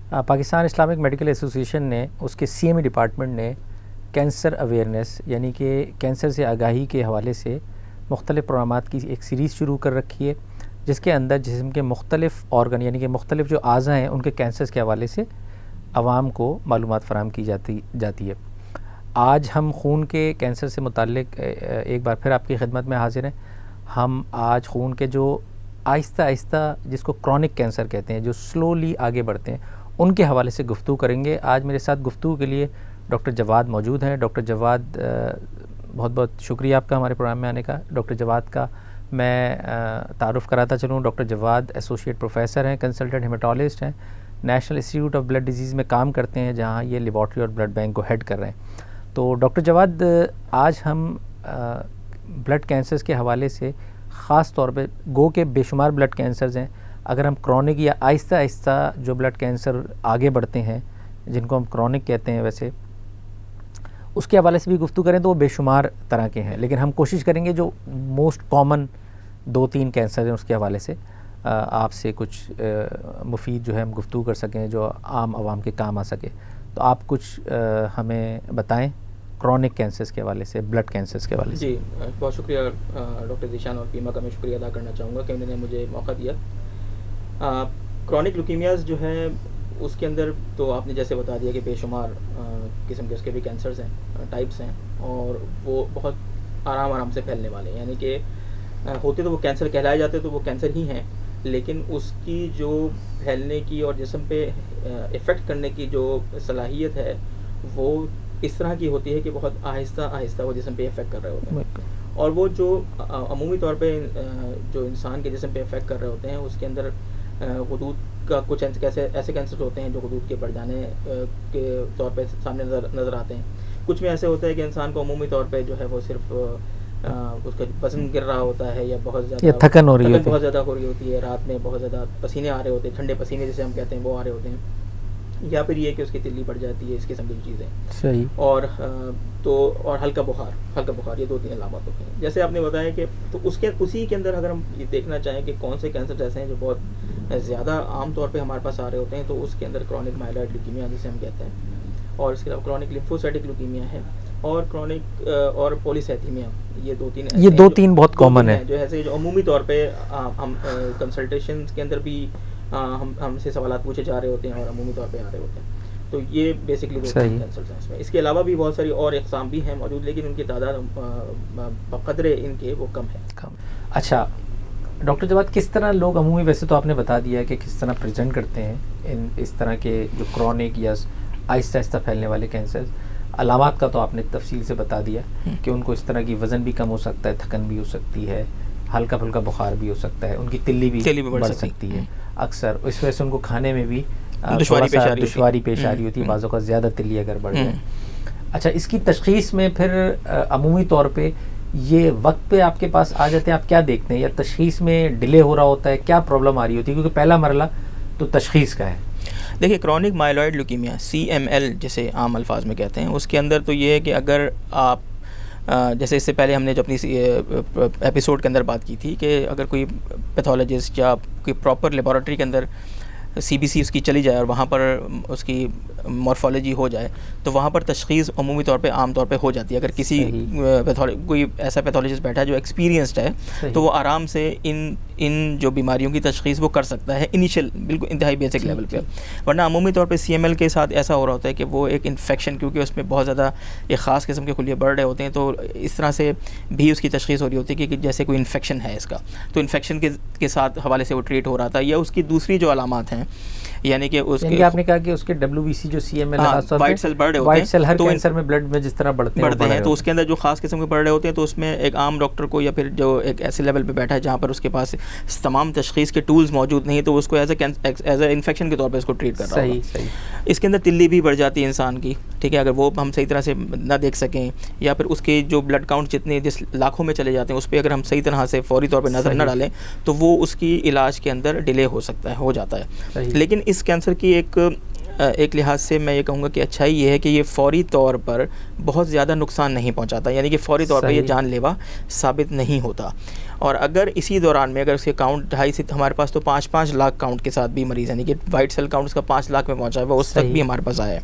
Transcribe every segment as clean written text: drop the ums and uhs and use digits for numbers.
Pakistan Islamic medical association ने उसके CME department ने कैंसर अवेयरनेस यानी कि कैंसर से आगाही के हवाले से मुख्तलिफ़ प्रोग्रामात की एक सीरीज़ शुरू कर रखी है, जिसके अंदर जिस्म के मुख्तलिफ़ ऑर्गन यानी कि मुख्तलिफ़ जो आज़ा हैं उनके कैंसर के हवाले से आवाम को मालूमात फ़राहम की जाती है। आज हम खून के कैंसर से मुताल्लिक़ एक बार फिर आपकी खिदमत में हाज़िर हैं। हम आज खून के जो आहिस्ता आहिस्ता जिसको क्रॉनिक कैंसर कहते हैं, जो स्लोली आगे बढ़ते हैं, उनके हवाले से गुफ्तगू करेंगे। आज मेरे साथ गुफ्तगू के लिए डॉक्टर जवाद मौजूद हैं। डॉक्टर जवाद, बहुत बहुत शुक्रिया आपका हमारे प्रोग्राम में आने का। डॉक्टर जवाद का मैं तारुफ़ कराता चलूँ। डॉक्टर जवाद एसोसिएट प्रोफेसर हैं, कंसल्टेंट हेमेटोलॉजिस्ट हैं, national institute of blood disease में काम करते हैं, जहाँ ये लेबॉर्ट्री और ब्लड बैंक को हेड कर रहे हैं। तो डॉक्टर जवाद, आज हम ब्लड कैंसर्स के हवाले से ख़ास तौर पे गो के बेशुमार ब्लड कैंसर्स हैं, अगर हम क्रॉनिक या आहिस्ता आहिस्ता जो ब्लड कैंसर आगे बढ़ते हैं जिनको हम क्रॉनिक कहते हैं, वैसे उसके हवाले से भी गुफ्तगू करें तो वो बेशुमार तरह के हैं, लेकिन हम कोशिश करेंगे जो मोस्ट कॉमन 2-3 कैंसर हैं उसके हवाले से आपसे कुछ मुफीद जो है हम गुफ्तगू कर सकें, जो आम आवाम के काम आ सके। तो आप कुछ हमें बताएं क्रॉनिक कैंसर्स के हवाले से, ब्लड कैंसर्स के हवाले से। जी, बहुत शुक्रिया डॉक्टर ज़ीशान और कीमा का मैं शुक्रिया अदा करना चाहूँगा कि उन्होंने मुझे मौका दिया। क्रॉनिक ल्यूकीमियाज़ जो है उसके अंदर तो आपने जैसे बता दिया कि बेशुमार किस्म के उसके भी कैंसर्स हैं, टाइप्स हैं, और वो बहुत आराम से फैलने वाले हैं। यानी कि होते तो वो कैंसर कहलाए जाते तो वो कैंसर ही हैं, लेकिन उसकी जो फैलने की और जिस्म पे इफ़ेक्ट करने की जो सलाहियत है वो इस तरह की होती है कि बहुत आहिस्ता वो जिस्म पे इफ़ेक्ट कर रहे होते हैं। और वो जो अमूमी तौर पे जो इंसान के जिस्म पे इफ़ेक्ट कर रहे होते हैं उसके अंदर गुदूद का कुछ ऐसे कैंसर होते हैं जो गुदूद के बढ़ जाने के तौर पे सामने नज़र आते हैं। कुछ में ऐसे होता है कि इंसान को अमूमी तौर पे जो है वो सिर्फ उसका वज़न गिर रहा होता है या बहुत ज़्यादा थकन बहुत ज़्यादा हो रही होती है, रात में बहुत ज़्यादा पसीने आ रहे होते हैं, ठंडे पसीने जिसे हम कहते हैं वो आ रहे होते हैं, या फिर ये कि उसकी तिल्ली बढ़ जाती है, इस किस्म की चीज़ें। सही। और और हल्का बुखार, ये 2-3 अलामत होते हैं जैसे आपने बताया कि। तो उसी के अंदर अगर हम ये देखना चाहें कि कौन से कैंसर ऐसे हैं जो बहुत ज़्यादा आम तौर पे हमारे पास आ रहे होते हैं, तो उसके अंदर क्रॉनिक माइलॉइड ल्यूकीमिया जिसे हम कहते हैं, और इसके अलावा क्रॉनिक लिम्फोसाइटिक ल्यूकीमिया है, और क्रॉनिक और पॉलीसाइथीमिया, ये 2-3 बहुत कॉमन है जो ऐसे जो अमूमी तौर पे हम कंसल्टेशन के अंदर भी हमसे सवालात पूछे जा रहे होते हैं और अमूमी तौर पे आ रहे होते हैं। तो ये बेसिकली 2-3 कैंसर्स हैं इसमें। इसके अलावा भी बहुत सारी और इक़साम भी हैं मौजूद, लेकिन उनकी तादाद बक़द्रे इनके वो कम है। अच्छा डॉक्टर जवाद, किस तरह लोग अमूमी, वैसे तो आपने बता दिया कि किस तरह प्रेजेंट करते हैं इस तरह के जो क्रॉनिक या आहिस्ता आहिस्ता फैलने वाले कैंसर, अलामात का तो आपने तफसील से बता दिया कि उनको इस तरह की वज़न भी कम हो सकता है, थकन भी हो सकती है, हल्का फुल्का बुखार भी हो सकता है, उनकी तिल्ली भी बढ़ सकती है अक्सर, इस वजह से उनको खाने में भी दुश्वारी पेश आ रही होती है, बाज़ों का ज़्यादा तिल्ली अगर बढ़ जाए। अच्छा, इसकी तशख़ीस में फिर अमूमी तौर पे ये वक्त पे आपके पास आ जाते हैं, आप क्या देखते हैं, या तशख़ीस में डिले हो रहा होता है, क्या प्रॉब्लम आ रही होती है, क्योंकि पहला मरला तो तशख़ीस का है। देखिए, क्रॉनिक माइलॉइड ल्यूकीमिया CML जिसे आम अल्फाज में कहते हैं, उसके अंदर तो ये है कि अगर आप जैसे इससे पहले हमने जो अपनी एपिसोड के अंदर बात की थी कि अगर कोई पैथोलॉजिस्ट या कोई प्रॉपर लेबॉरेटरी के अंदर CBC उसकी चली जाए और वहाँ पर उसकी मॉर्फोलॉजी हो जाए, तो वहाँ पर तशख़ीस अमूमी तौर पे आम तौर पे हो जाती है। अगर किसी कोई ऐसा पैथोलॉजिस्ट बैठा है जो एक्सपीरियंस्ड है, तो वो आराम से इन जो बीमारियों की तशख़ीस वो कर सकता है इनिशियल, बिल्कुल इंतहाई बेसिक लेवल पे। वरना अमूमी तौर पे CML के साथ ऐसा हो रहा होता है कि वो एक इन्फेक्शन, क्योंकि उसमें बहुत ज़्यादा एक ख़ास किस्म के खुलिये बढ़ रहे होते हैं, तो इस तरह से भी उसकी तशख़ीस हो रही होती है कि जैसे कोई इन्फेक्शन है इसका, तो इन्फेक्शन के साथ हवाले से वो ट्रीट हो रहा था। या उसकी दूसरी जो अलामात हैं, यानी कि उसके आपने कहा कि उसके WBC जो CML वाइट सेल बढ़ रहे होते हैं, वाइट सेल हर कैंसर में ब्लड में जिस तरह बढ़ते हैं, तो उसके अंदर जो खास किस्म के बढ़ रहे होते हैं, तो उसमें एक आम डॉक्टर को या फिर जो एक ऐसे लेवल पे बैठा है जहाँ पर उसके पास तमाम तशख़ीस के टूल्स मौजूद नहीं, तो उसको एज ए इन्फेक्शन के तौर पर उसको ट्रीट कर रहा है। सही। इसके अंदर तिल्ली भी बढ़ जाती है इंसान की, ठीक है, अगर वो हम सही तरह से ना देख सकें, या फिर उसके जो ब्लड काउंट जिस लाखों में चले जाते हैं उस पर अगर हम सही तरह से फौरी तौर पर नज़र न डालें, तो वो उसकी इलाज के अंदर डिले हो जाता है। लेकिन इस कैंसर की एक लिहाज से मैं ये कहूँगा कि अच्छाई ये है कि ये फ़ौरी तौर पर बहुत ज़्यादा नुकसान नहीं पहुँचाता, यानी कि फ़ौरी तौर पर ये जानलेवा साबित नहीं होता। और अगर इसी दौरान में अगर उसके काउंट 2.5 से, हमारे पास तो 5-5 लाख काउंट के साथ भी मरीज़, यानी कि वाइट सेल काउंट उसका 5 लाख में पहुंचा है, वो उस तक भी हमारे पास आया है,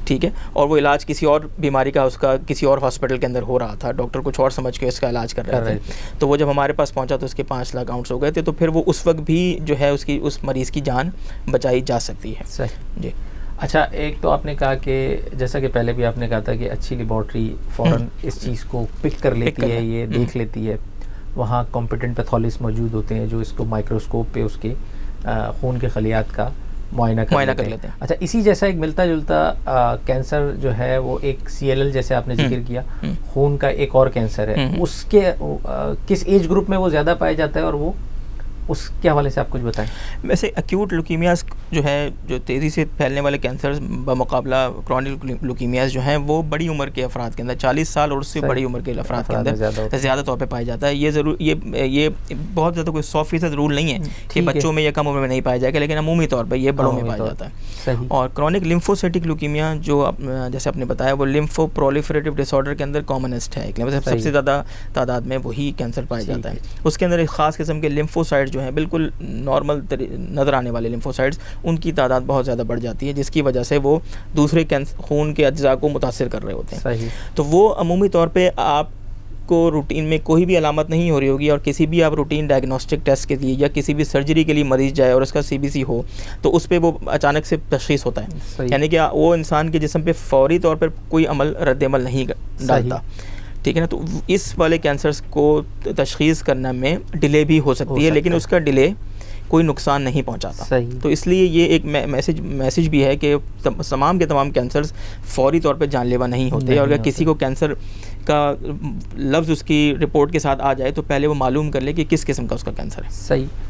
ठीक है। और वो इलाज किसी और बीमारी का उसका किसी और हॉस्पिटल के अंदर हो रहा था, डॉक्टर कुछ और समझ के उसका इलाज कर रहे थे, तो वो जब हमारे पास पहुंचा तो उसके 5 लाख काउंट्स हो गए थे, तो फिर वो उस वक्त भी जो है उसकी उस मरीज़ की जान बचाई जा सकती है। सही जी। अच्छा, एक तो आपने कहा कि जैसा कि पहले भी आपने कहा था कि अच्छी लेबॉर्ट्री फ़ौरन इस चीज़ को पिक कर लेती है, ये देख लेती है, वहाँ कॉम्पिटेंट पैथोलॉजिस्ट मौजूद होते हैं जो इसको माइक्रोस्कोप पे उसके खून के खलियात का मुआयना कर लेते हैं। अच्छा, इसी जैसा एक मिलता जुलता कैंसर जो है वो एक CLL जैसे आपने जिक्र किया, खून का एक और कैंसर है, उसके किस एज ग्रुप में वो ज़्यादा पाया जाता है और वो उसके हवाले से आप कुछ बताएं। वैसे एक्यूट लुकीमियाज जो है, जो तेज़ी से फैलने वाले कैंसर्स बमुकाबला क्रॉनिक लुकीमियाज जो हैं, वो बड़ी उम्र के अफराद के अंदर 40 साल और उससे बड़ी उम्र के अफराद के अंदर ज़्यादा तौर पे पाया जाता है। ये बहुत ज़्यादा कोई 100% रूल नहीं है कि बच्चों में या कम उम्र में नहीं पाया जाएगा, लेकिन अमूमी तौर पर ये बड़ों में पाया जाता है। और क्रॉनिक लिम्फोसाइटिक लुकीमिया जो जैसे आपने बताया, वो लिम्फो प्रोलिफरेटिव डिसऑर्डर के अंदर कॉमनेस्ट है, सबसे ज़्यादा तादाद में वही कैंसर पाया जाता है। उसके अंदर एक ख़ास किस्म के लिम्फोसाइट जो हैं, बिल्कुल नॉर्मल नज़र आने वाले लिम्फोसाइट्स, उनकी तादाद बहुत ज़्यादा बढ़ जाती है, जिसकी वजह से वो दूसरे खून के अज्जा को मुतासिर कर रहे होते हैं। सही। तो वो अमूमी तौर पे आपको रूटीन में कोई भी अलामत नहीं हो रही होगी, और किसी भी आप रूटीन डायग्नोस्टिक टेस्ट के लिए या किसी भी सर्जरी के लिए मरीज़ जाए और उसका CBC हो, तो उस पर वो अचानक से तशख़ीस होता है, यानी कि वो इंसान के जिस्म पे फ़ौरी तौर पर कोई रद्द-ए-अमल नहीं डालता, ठीक है ना। तो इस वाले कैंसर्स को तशख़ीस करने में डिले भी हो सकती है, लेकिन उसका डिले कोई नुकसान नहीं पहुंचाता। तो इसलिए ये एक मैसेज भी है कि तमाम के तमाम कैंसर्स फ़ौरी तौर पे जानलेवा नहीं होते, और अगर किसी को कैंसर का लफ्ज़ उसकी रिपोर्ट के साथ आ जाए तो पहले वो मालूम कर ले कि किस किस्म का उसका कैंसर है। सही।